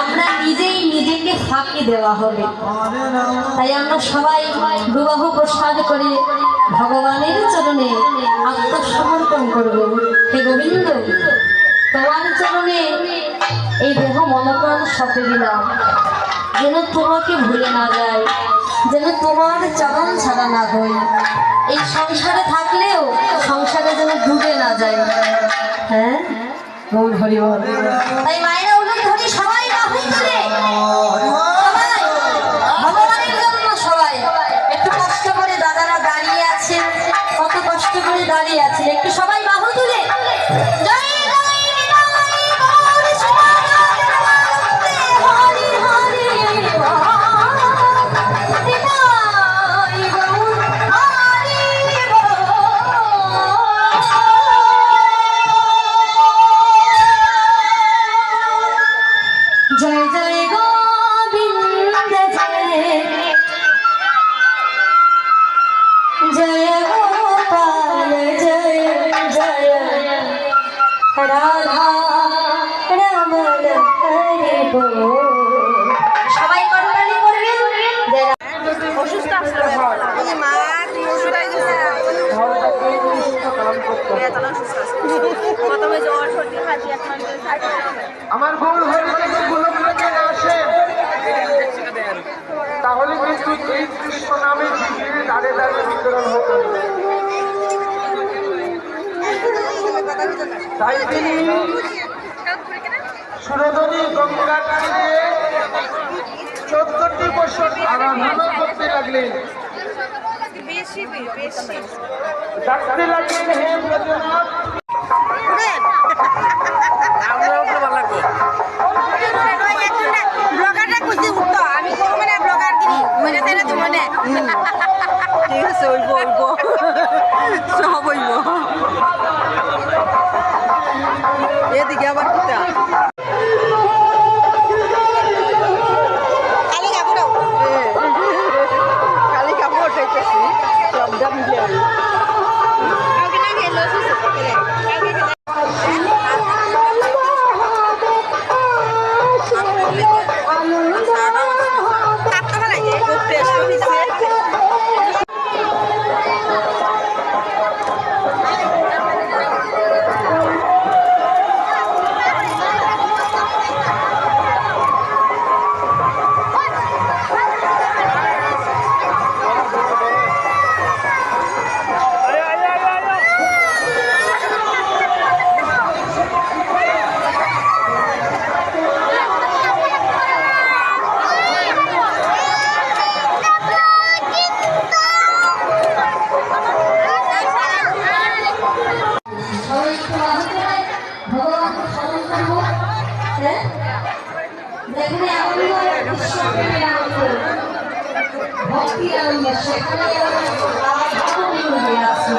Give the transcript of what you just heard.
আমরা নিজেই নিজেকে ফাঁকি দেওয়া হবে। তাই আমরা সবাই বিবাহ প্রসাদ করে ভগবানের চরণে আত্মসমর্পণ করব। হে গোবিন্দ, তোমার চরণে এই দেহ মনপ্রাণ সঁপে দিলাম, যেন তোমাকে ভুলে না যায়, যেন তোমার চরণ ছাড়া না হই। এই সংসারে থাকলেও সংসারে যেন ডুবে না যায়। হ্যাঁ, বল হরি বল। তাই মায়েরা উলুন ধরি সবাই বাহু তুলে, সবাই ভগবানের জন্য সবাই একটু কষ্ট করে দাদারা দাঁড়িয়ে আছেন, কত কষ্ট করে দাঁড়িয়ে আছেন, একটু সবাই বাহু তুলে জয় রাধা রমণ হরি বল। সবাই করতালি করবেন। অসুস্থ আমার ভুল হয়েছে, আসে তাহলে কিন্তু এই কৃষ্ণ নামে দাঁড়ে দাঁড়িয়ে বিতরণ হতো। তাই তিনি সুরধনী গঙ্গা তীরে 14টি বছর আরাধনা করতে লাগলেন, ডাকতে লাগলেন, হে ব্রজনাথ। ঠিক আছে, ওইব ওইব সব ওইব। এদিকে আবার কিতা খালি কাপড় খাইতেছি সবটা মিলে। যেখানে আনন্দ ঈশ্বরের আনন্দ, ভক্তির আনন্দ, সেখানে আছে।